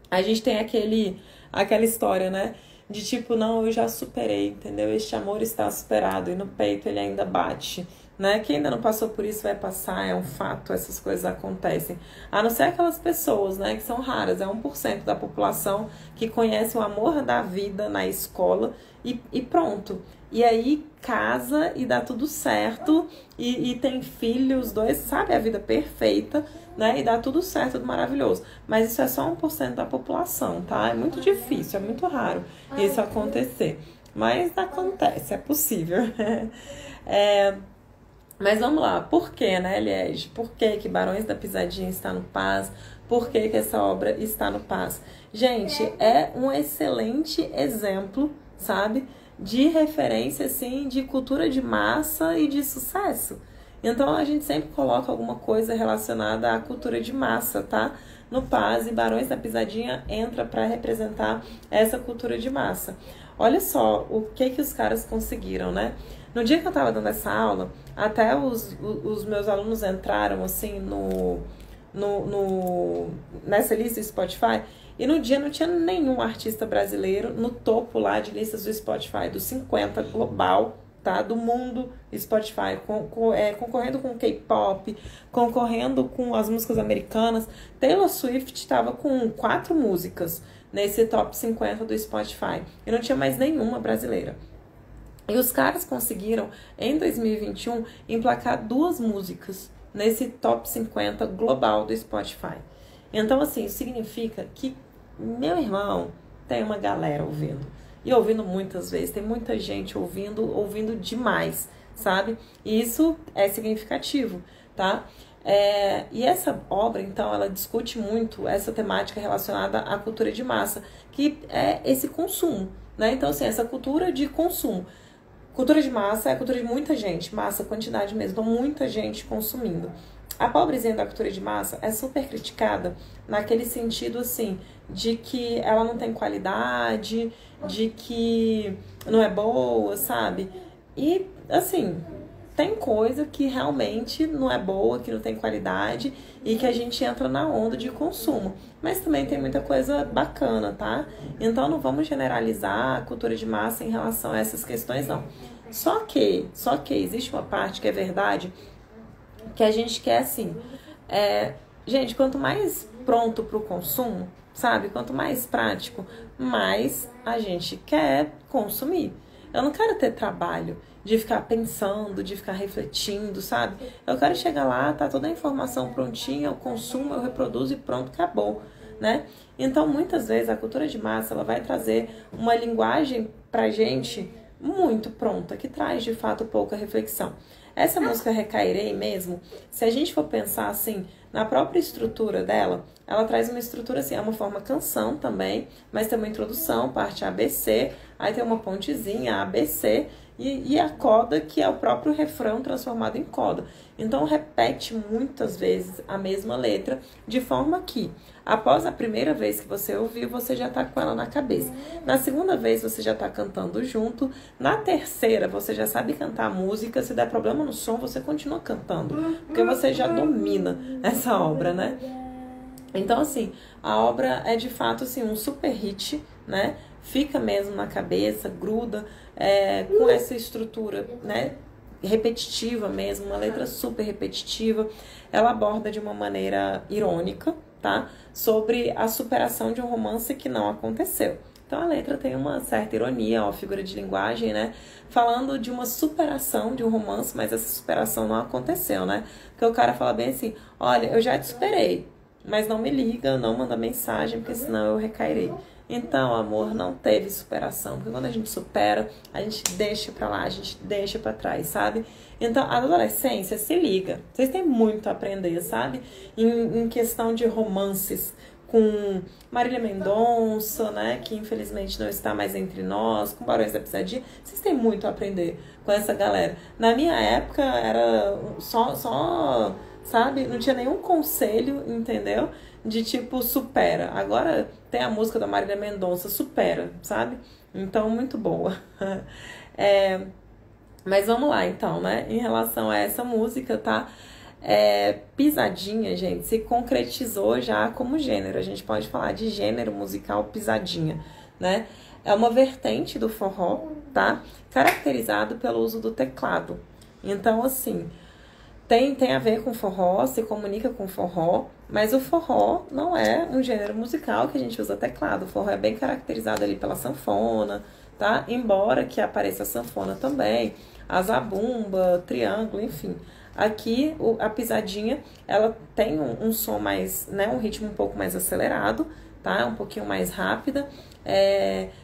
A gente tem aquela história, né? De tipo, não, eu já superei, entendeu? Este amor está superado e no peito ele ainda bate, né? Quem ainda não passou por isso vai passar, é um fato, essas coisas acontecem. A não ser aquelas pessoas, né, que são raras, é 1% da população que conhece o amor da vida na escola e pronto. E aí casa e dá tudo certo e tem filhos, os dois, sabe, a vida perfeita, né? E dá tudo certo, tudo maravilhoso. Mas isso é só 1% da população, tá? É muito difícil, é muito raro isso acontecer. Mas acontece, é possível. Mas vamos lá, por que, né, Liege? Por que Barões da Pisadinha está no PAS? Por que essa obra está no PAS? Gente, é um excelente exemplo, sabe? De referência, assim, de cultura de massa e de sucesso. Então, a gente sempre coloca alguma coisa relacionada à cultura de massa, tá? No PAS, e Barões da Pisadinha entra para representar essa cultura de massa. Olha só o que os caras conseguiram, né? No dia que eu tava dando essa aula, até os meus alunos entraram, assim, nessa lista do Spotify, e no dia não tinha nenhum artista brasileiro no topo lá de listas do Spotify, dos 50 global, tá? Do mundo Spotify, concorrendo com K-pop, concorrendo com as músicas americanas. Taylor Swift estava com 4 músicas nesse top 50 do Spotify e não tinha mais nenhuma brasileira. E os caras conseguiram, em 2021, emplacar 2 músicas nesse top 50 global do Spotify. Então, assim, isso significa que, meu irmão, tem uma galera ouvindo. E ouvindo muitas vezes, tem muita gente ouvindo demais, sabe? E isso é significativo, tá? E essa obra, então, ela discute muito essa temática relacionada à cultura de massa, que é esse consumo, né? Então, assim, essa cultura de consumo. Cultura de massa é a cultura de muita gente, massa, quantidade mesmo, então muita gente consumindo. A pobrezinha da cultura de massa é super criticada naquele sentido, assim, de que ela não tem qualidade, de que não é boa, sabe? E, assim, tem coisa que realmente não é boa, que não tem qualidade e que a gente entra na onda de consumo. Mas também tem muita coisa bacana, tá? Então não vamos generalizar a cultura de massa em relação a essas questões, não. Só que existe uma parte que é verdade, que a gente quer assim, gente, quanto mais pronto para o consumo, sabe? Quanto mais prático, mais a gente quer consumir. Eu não quero ter trabalho de ficar pensando, de ficar refletindo, sabe? Eu quero chegar lá, tá toda a informação prontinha, eu consumo, eu reproduzo e pronto, acabou, né? Então, muitas vezes, a cultura de massa, ela vai trazer uma linguagem pra gente muito pronta, que traz, de fato, pouca reflexão. Essa música Recairei mesmo, se a gente for pensar, assim, na própria estrutura dela, ela traz uma estrutura, assim, é uma forma canção também, mas tem uma introdução, parte ABC, aí tem uma pontezinha, ABC, e a coda, que é o próprio refrão transformado em coda. Então, repete muitas vezes a mesma letra, de forma que, após a primeira vez que você ouviu, você já tá com ela na cabeça. Na segunda vez, você já tá cantando junto. Na terceira, você já sabe cantar a música. Se der problema no som, você continua cantando, porque você já domina essa obra, né? Então, assim, a obra é de fato assim, um super hit, né? Fica mesmo na cabeça, gruda, com essa estrutura, né? Repetitiva mesmo, uma letra super repetitiva. Ela aborda de uma maneira irônica, tá? Sobre a superação de um romance que não aconteceu. Então a letra tem uma certa ironia, ó, figura de linguagem, né? Falando de uma superação de um romance, mas essa superação não aconteceu, né? Porque o cara fala bem assim, olha, eu já te superei, mas não me liga, não manda mensagem, porque senão eu recairei. Então, amor, não teve superação. Porque quando a gente supera, a gente deixa pra lá, a gente deixa pra trás, sabe? Então, a adolescência, se liga. Vocês têm muito a aprender, sabe? Em questão de romances com Marília Mendonça, né? Que infelizmente não está mais entre nós. Com Barões da Pisadinha. Vocês têm muito a aprender com essa galera. Na minha época, era só sabe? Não tinha nenhum conselho, entendeu? De tipo, supera. Agora tem a música da Marília Mendonça, supera, sabe? Então, muito boa. Mas vamos lá, então, né? Em relação a essa música, tá? Pisadinha, gente, se concretizou já como gênero. A gente pode falar de gênero musical pisadinha, né? É uma vertente do forró, tá? Caracterizado pelo uso do teclado. Então, assim, tem a ver com forró, se comunica com forró, mas o forró não é um gênero musical que a gente usa teclado. O forró é bem caracterizado ali pela sanfona, tá? Embora que apareça a sanfona também, a zabumba, triângulo, enfim. Aqui, a pisadinha, ela tem um som mais, né? Um ritmo um pouco mais acelerado, tá? Um pouquinho mais rápida.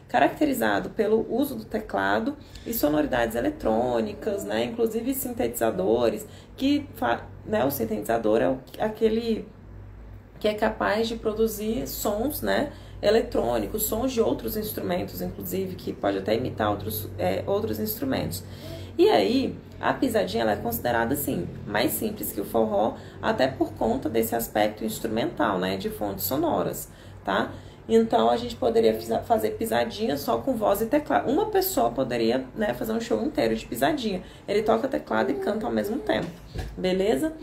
Caracterizado pelo uso do teclado e sonoridades eletrônicas, né? Inclusive sintetizadores, né? O sintetizador é aquele que é capaz de produzir sons, né? Eletrônicos, sons de outros instrumentos, inclusive, que pode até imitar outros instrumentos. E aí, a pisadinha ela é considerada, assim, mais simples que o forró, até por conta desse aspecto instrumental, né? De fontes sonoras, tá? Então, a gente poderia fazer pisadinha só com voz e teclado. Uma pessoa poderia, né, fazer um show inteiro de pisadinha. Ele toca teclado e canta ao mesmo tempo. Beleza?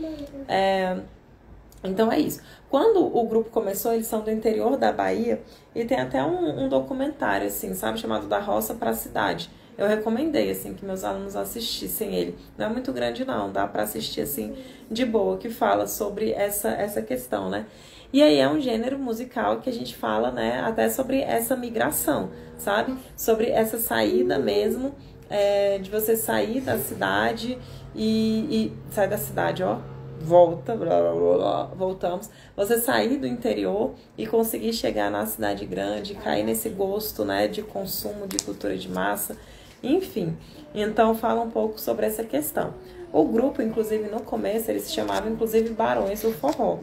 Então, é isso. Quando o grupo começou, eles são do interior da Bahia. E tem até um documentário, assim, sabe? Chamado Da Roça para a Cidade. eu recomendei, assim, que meus alunos assistissem ele. Não é muito grande, não, dá pra assistir, assim, de boa, que fala sobre essa questão, né? E aí é um gênero musical que a gente fala, né, até sobre essa migração, sabe? Sobre essa saída mesmo, de você sair da cidade e sair da cidade, ó, volta, blá, blá, blá, blá, voltamos. Você sair do interior e conseguir chegar na cidade grande, cair nesse gosto, né, de consumo, de cultura de massa, enfim. Então fala um pouco sobre essa questão. O grupo, inclusive, no começo, eles se chamavam, inclusive, Barões do Forró.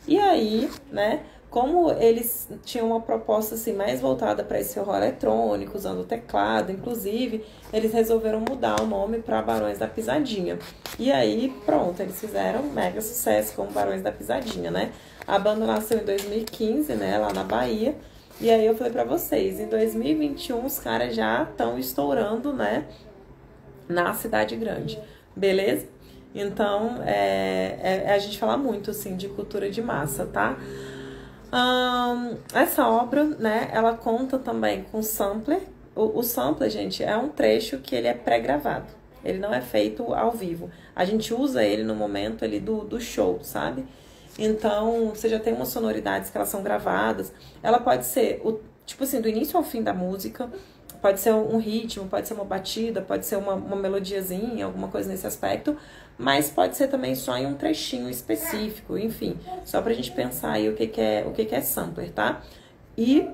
E aí, né, como eles tinham uma proposta assim mais voltada para esse forró eletrônico, usando o teclado, inclusive, eles resolveram mudar o nome para Barões da Pisadinha. E aí, pronto, eles fizeram um mega sucesso como Barões da Pisadinha, né? A banda nasceu em 2015, né, lá na Bahia. E aí eu falei para vocês, em 2021 os caras já estão estourando, né, na cidade grande. Beleza? Então, a gente fala muito, assim, de cultura de massa, tá? Essa obra, né, ela conta também com sampler. O sampler, gente, é um trecho que ele é pré-gravado. Ele não é feito ao vivo. A gente usa ele no momento ali do show, sabe? Então, você já tem umas sonoridades que elas são gravadas. Ela pode ser, tipo assim, do início ao fim da música. Pode ser um ritmo, pode ser uma batida, pode ser uma melodiazinha, alguma coisa nesse aspecto. Mas pode ser também só em um trechinho específico, enfim. Só pra gente pensar aí o que é sampler, tá? E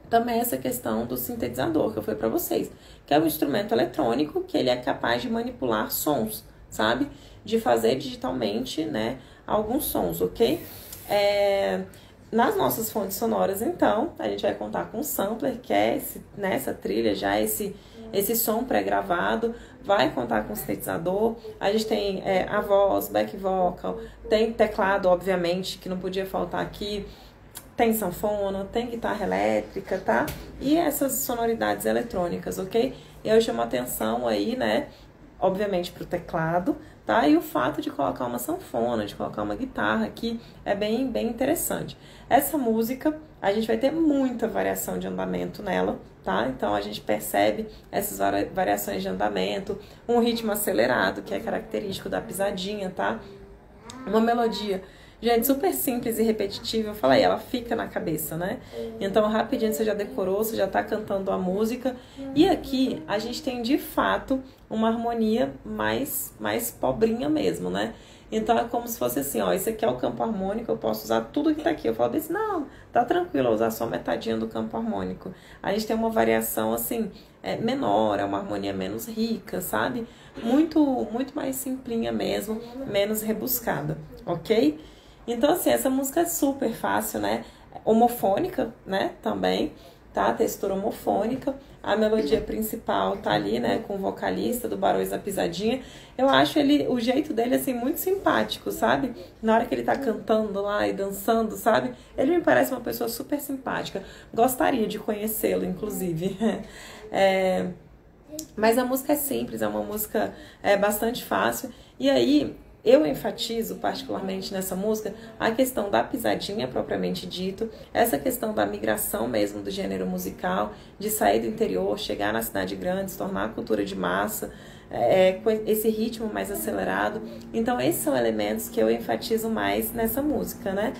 também essa questão do sintetizador, que eu falei pra vocês. Que é um instrumento eletrônico que ele é capaz de manipular sons, sabe? De fazer digitalmente, né, alguns sons, ok? Nas nossas fontes sonoras, então, a gente vai contar com o sampler, que é essa trilha, já esse som pré-gravado, vai contar com o sintetizador, a gente tem a voz, back vocal, tem teclado, obviamente, que não podia faltar aqui, tem sanfona, tem guitarra elétrica, tá? E essas sonoridades eletrônicas, ok? E eu chamo a atenção aí, né, obviamente, pro teclado, tá? E o fato de colocar uma sanfona, de colocar uma guitarra aqui, é bem interessante. Essa música, a gente vai ter muita variação de andamento nela, tá? Então, a gente percebe essas variações de andamento, um ritmo acelerado, que é característico da pisadinha, tá? Uma melodia, gente, super simples e repetitiva, eu falei, ela fica na cabeça, né? Então, rapidinho você já decorou, você já tá cantando a música. E aqui, a gente tem, de fato, uma harmonia mais pobrinha mesmo, né? Então, é como se fosse assim, ó, esse aqui é o campo harmônico, eu posso usar tudo que tá aqui. Eu falo desse, não, tá tranquilo, eu usar só metadinha do campo harmônico. A gente tem uma variação, assim, menor, é uma harmonia menos rica, sabe? Muito mais simplinha mesmo, menos rebuscada, ok? Então, assim, essa música é super fácil, né? Homofônica, né? Também, tá? Textura homofônica. A melodia principal tá ali, né? Com o vocalista do Barões da Pisadinha. Eu acho o jeito dele, assim, muito simpático, sabe? Na hora que ele tá cantando lá e dançando, sabe? Ele me parece uma pessoa super simpática. Gostaria de conhecê-lo, inclusive. Mas a música é simples, é uma música bastante fácil. E aí, eu enfatizo particularmente nessa música a questão da pisadinha propriamente dito, essa questão da migração mesmo do gênero musical, de sair do interior, chegar na cidade grande, se tornar a cultura de massa, com esse ritmo mais acelerado. Então esses são elementos que eu enfatizo mais nessa música, né?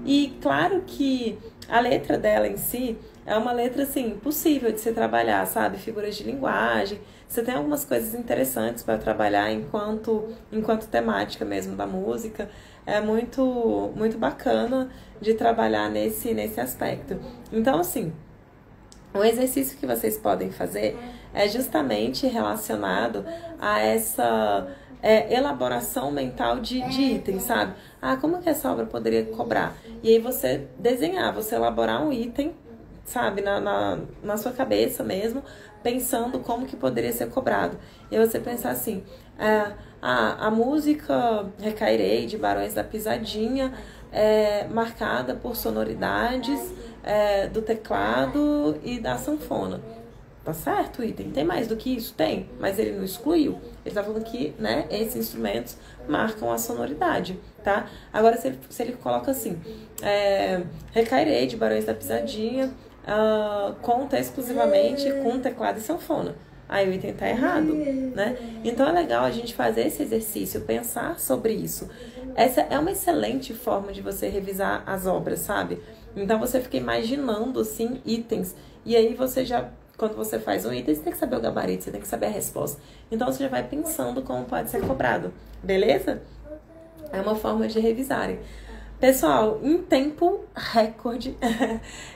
E claro que a letra dela em si é uma letra, assim, possível de se trabalhar, sabe? Figuras de linguagem. Você tem algumas coisas interessantes para trabalhar enquanto temática mesmo da música. É muito bacana de trabalhar nesse aspecto. Então, assim, um exercício que vocês podem fazer é justamente relacionado a essa elaboração mental de itens, sabe? Ah, como que essa obra poderia cobrar? E aí você desenhar, você elaborar um item, sabe, na sua cabeça mesmo, pensando como que poderia ser cobrado. E você pensar assim, a música Recairei, de Barões da Pisadinha, é marcada por sonoridades do teclado e da sanfona. Tá certo o item? Tem mais do que isso? Tem, mas ele não excluiu. Ele tá falando que, né, esses instrumentos marcam a sonoridade, tá? Agora, se ele coloca assim, Recairei, de Barões da Pisadinha, conta exclusivamente com teclado e sanfona. aí o item tá errado, né? Então é legal a gente fazer esse exercício, pensar sobre isso. Essa é uma excelente forma de você revisar as obras, sabe? Então você fica imaginando, assim, itens. E aí você já, quando você faz um item, você tem que saber o gabarito, você tem que saber a resposta. Então você já vai pensando como pode ser cobrado, beleza? É uma forma de revisarem. Pessoal, em tempo recorde,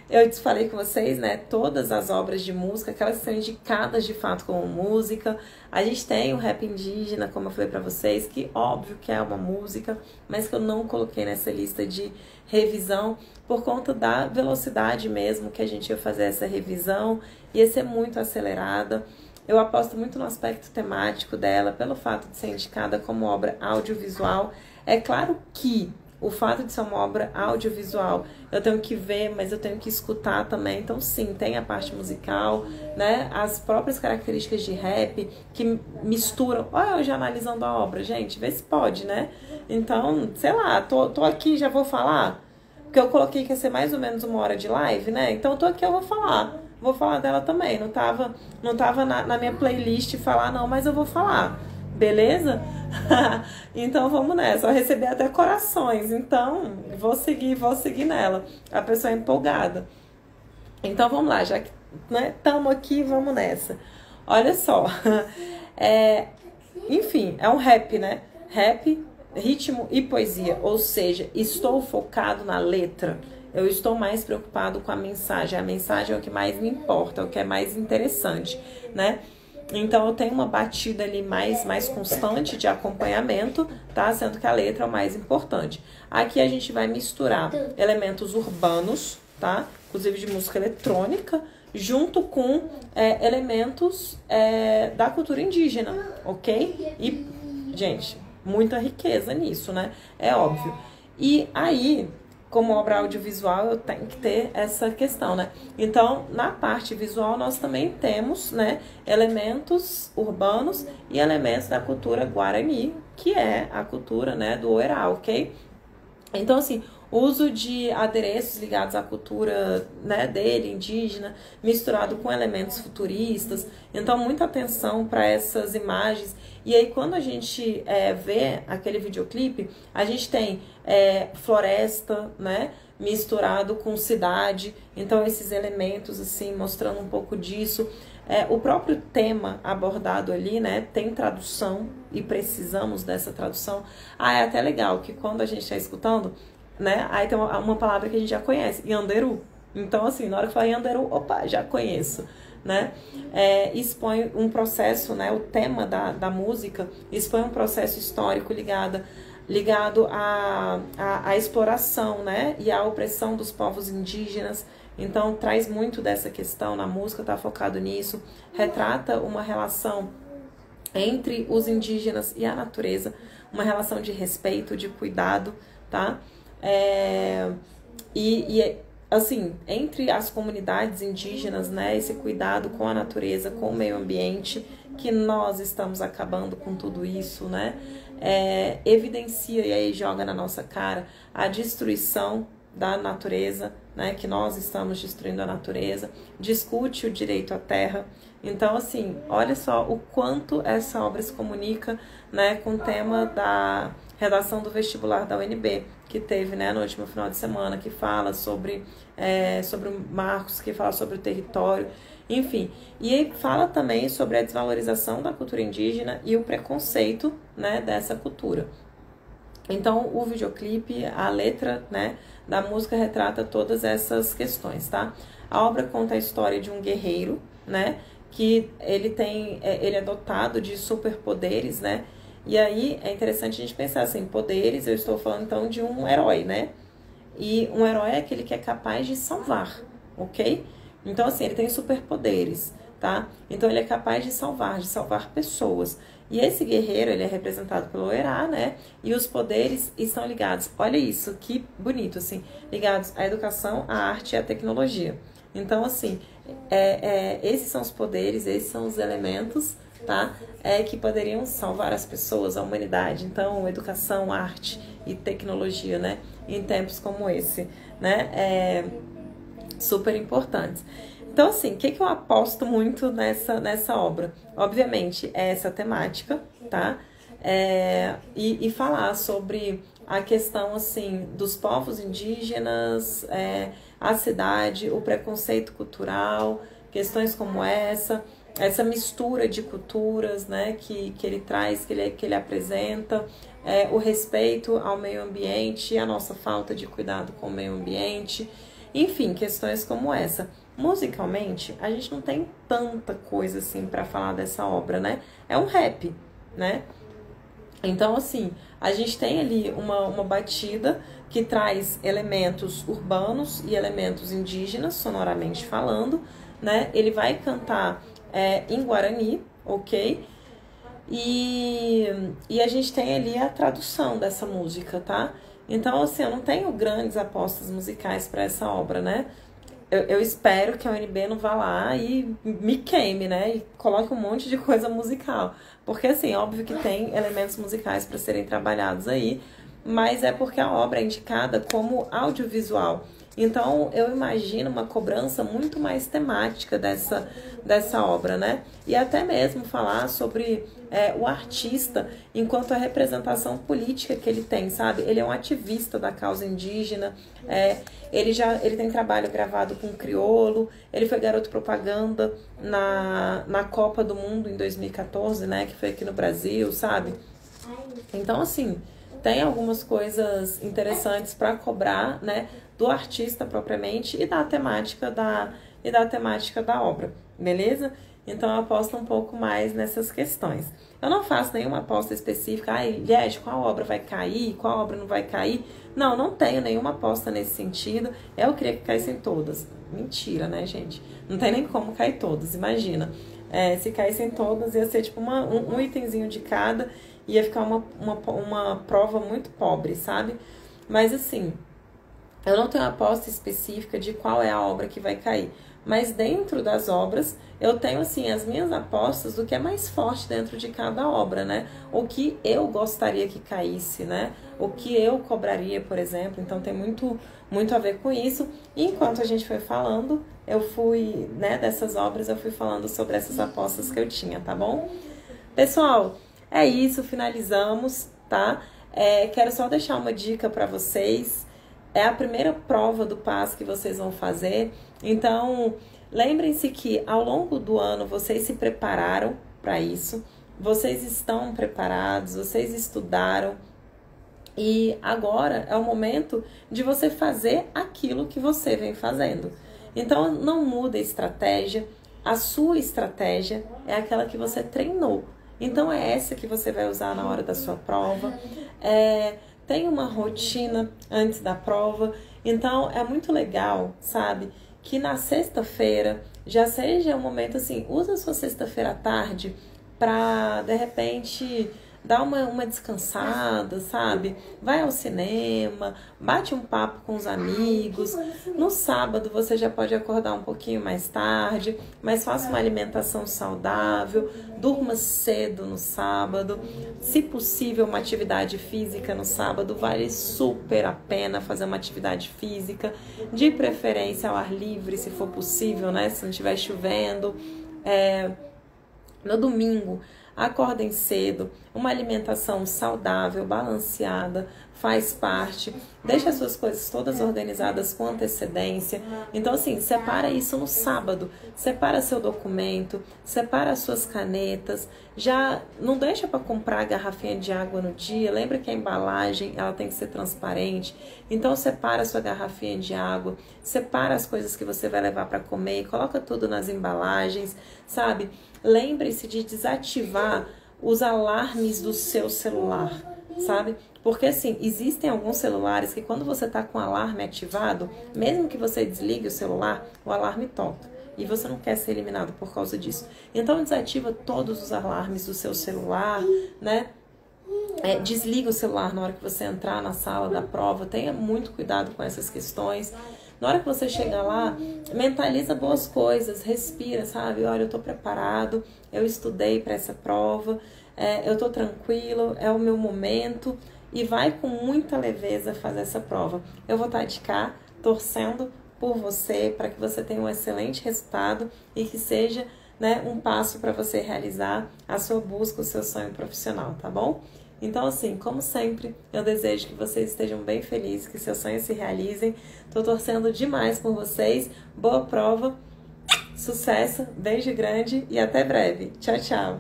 eu falei com vocês, né, todas as obras de música, aquelas que são indicadas de fato como música. A gente tem o rap indígena, como eu falei pra vocês, que óbvio que é uma música, mas que eu não coloquei nessa lista de revisão, por conta da velocidade mesmo que a gente ia fazer essa revisão, ia ser muito acelerada. Eu aposto muito no aspecto temático dela, pelo fato de ser indicada como obra audiovisual. É claro que o fato de ser uma obra audiovisual, eu tenho que ver, mas eu tenho que escutar também. Então, sim, tem a parte musical, né? As próprias características de rap que misturam. Olha, eu já analisando a obra, gente, vê se pode, né? Então, sei lá, tô aqui, já vou falar. Porque eu coloquei que ia ser mais ou menos 1 hora de live, né? Então, eu tô aqui, eu vou falar. Vou falar dela também. Não tava na minha playlist falar, não, mas eu vou falar. Beleza? Então vamos nessa. Eu recebi até corações. Então vou seguir nela. A pessoa é empolgada. Então vamos lá, já que estamos aqui, vamos nessa. Olha só. Enfim, é um rap, né? Rap, ritmo e poesia. Ou seja, estou focado na letra. Eu estou mais preocupado com a mensagem. A mensagem é o que mais me importa, é o que é mais interessante, né? Então eu tenho uma batida ali mais constante de acompanhamento, tá? Sendo que a letra é o mais importante. Aqui a gente vai misturar elementos urbanos, tá? Inclusive de música eletrônica, junto com elementos da cultura indígena, ok? E, gente, muita riqueza nisso, né? É óbvio. E aí, como obra audiovisual, eu tenho que ter essa questão, né? Então, na parte visual, nós também temos, né, elementos urbanos e elementos da cultura guarani, que é a cultura, né, do Oirá, ok? Então, assim, uso de adereços ligados à cultura, né, dele, indígena, misturado com elementos futuristas. Então, muita atenção para essas imagens. E aí, quando a gente vê aquele videoclipe, a gente tem floresta, né, misturado com cidade. Então, esses elementos, assim, mostrando um pouco disso. O próprio tema abordado ali, né, tem tradução e precisamos dessa tradução. É até legal que quando a gente está escutando, né, aí tem uma palavra que a gente já conhece, Yanderu. Então, assim, na hora que fala Yanderu, opa, já conheço, né? Expõe um processo, né, o tema da música expõe um processo histórico ligado à exploração, né, e à opressão dos povos indígenas. Então, traz muito dessa questão na música, tá focado nisso. Retrata uma relação entre os indígenas e a natureza, uma relação de respeito, de cuidado, tá? Assim, entre as comunidades indígenas, né, esse cuidado com a natureza, com o meio ambiente, que nós estamos acabando com tudo isso, né? Evidencia e aí joga na nossa cara a destruição da natureza, né, que nós estamos destruindo a natureza, discute o direito à terra. Então, assim, olha só o quanto essa obra se comunica, né, com o tema da redação do vestibular da UNB, que teve, né, no último final de semana, que fala sobre o Marcos, que fala sobre o território, enfim. E aí fala também sobre a desvalorização da cultura indígena e o preconceito, né, dessa cultura. Então, o videoclipe, a letra, né, da música retrata todas essas questões, tá? A obra conta a história de um guerreiro, né, que ele é dotado de superpoderes, né? E aí é interessante a gente pensar assim, poderes, eu estou falando então de um herói, né? E um herói é aquele que é capaz de salvar, ok? Então, assim, ele tem superpoderes, tá? Então, ele é capaz de salvar pessoas. E esse guerreiro, ele é representado pelo Oirá, né? E os poderes estão ligados, olha isso, que bonito, assim, ligados à educação, à arte e à tecnologia. Então, assim, esses são os poderes, esses são os elementos, tá? Que poderiam salvar as pessoas, a humanidade. Então, educação, arte e tecnologia, né? Em tempos como esse, né? Super importantes. Então, assim, o que eu aposto muito nessa obra? Obviamente, é essa temática, tá? E falar sobre a questão, assim, dos povos indígenas, a cidade, o preconceito cultural, questões como essa mistura de culturas, né, que ele traz, que ele apresenta, o respeito ao meio ambiente, a nossa falta de cuidado com o meio ambiente, enfim, questões como essa. Musicalmente, a gente não tem tanta coisa assim para falar dessa obra, né? É um rap, né? Então, assim, a gente tem ali uma batida que traz elementos urbanos e elementos indígenas, sonoramente falando, né? Ele vai cantar em Guarani, ok? E a gente tem ali a tradução dessa música, tá? Então, assim, eu não tenho grandes apostas musicais para essa obra, né? Eu espero que a UNB não vá lá e me queime, né? E coloque um monte de coisa musical. Porque, assim, óbvio que tem elementos musicais para serem trabalhados aí, mas é porque a obra é indicada como audiovisual. Então, eu imagino uma cobrança muito mais temática dessa obra, né? E até mesmo falar sobre o artista enquanto a representação política que ele tem, sabe? Ele é um ativista da causa indígena, ele tem trabalho gravado com crioulo, ele foi garoto propaganda na Copa do Mundo em 2014, né? Que foi aqui no Brasil, sabe? Então, assim, tem algumas coisas interessantes para cobrar, né, do artista propriamente e da temática da obra, beleza? Então eu aposto um pouco mais nessas questões. Eu não faço nenhuma aposta específica, Liege, qual obra vai cair, qual obra não vai cair. Não tenho nenhuma aposta nesse sentido. Eu queria que caíssem todas. Mentira, né, gente? Não tem nem como cair todas, imagina. Se caíssem todas, ia ser tipo um itemzinho de cada, ia ficar uma prova muito pobre, sabe? Mas assim, eu não tenho aposta específica de qual é a obra que vai cair. Mas dentro das obras, eu tenho, assim, as minhas apostas do que é mais forte dentro de cada obra, né? O que eu gostaria que caísse, né? O que eu cobraria, por exemplo. Então, tem muito a ver com isso. E enquanto a gente foi falando, eu fui, né, dessas obras, eu fui falando sobre essas apostas que eu tinha, tá bom? Pessoal, é isso, finalizamos, tá? Quero só deixar uma dica para vocês. É a primeira prova do PAS que vocês vão fazer. Então, lembrem-se que ao longo do ano vocês se prepararam para isso. Vocês estão preparados, vocês estudaram. E agora é o momento de você fazer aquilo que você vem fazendo. Então, não muda a estratégia. A sua estratégia é aquela que você treinou. Então, é essa que você vai usar na hora da sua prova. Tem uma rotina antes da prova. Então, é muito legal, sabe? Que na sexta-feira já seja um momento assim, usa a sua sexta-feira à tarde para, de repente, dar uma descansada, sabe? Vai ao cinema, bate um papo com os amigos. No sábado você já pode acordar um pouquinho mais tarde, mas faça uma alimentação saudável, durma cedo no sábado. Se possível, uma atividade física no sábado, vale super a pena fazer uma atividade física, de preferência ao ar livre, se for possível, né? Se não estiver chovendo. No domingo, acordem cedo, uma alimentação saudável, balanceada, faz parte. Deixa as suas coisas todas organizadas com antecedência. Então, assim, separa isso no sábado. Separa seu documento, separa as suas canetas. Já não deixa para comprar a garrafinha de água no dia. Lembra que a embalagem ela tem que ser transparente. Então, separa a sua garrafinha de água. Separa as coisas que você vai levar para comer. Coloca tudo nas embalagens, sabe? Lembre-se de desativar os alarmes do seu celular, sabe? Porque, assim, existem alguns celulares que quando você tá com o alarme ativado, mesmo que você desligue o celular, o alarme toca. E você não quer ser eliminado por causa disso. Então, desativa todos os alarmes do seu celular, né? Desliga o celular na hora que você entrar na sala da prova. Tenha muito cuidado com essas questões. Na hora que você chegar lá, mentaliza boas coisas, respira, sabe? Olha, eu tô preparado, eu estudei para essa prova, eu tô tranquilo, é o meu momento, e vai com muita leveza fazer essa prova. Eu vou estar de cá, torcendo por você, para que você tenha um excelente resultado e que seja, né, um passo para você realizar a sua busca, o seu sonho profissional, tá bom? Então, assim, como sempre, eu desejo que vocês estejam bem felizes, que seus sonhos se realizem. Tô torcendo demais por vocês. Boa prova, sucesso, beijo grande e até breve. Tchau, tchau.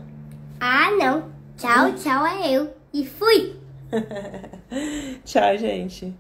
Ah, não. Tchau, tchau é eu. E fui! Tchau, gente.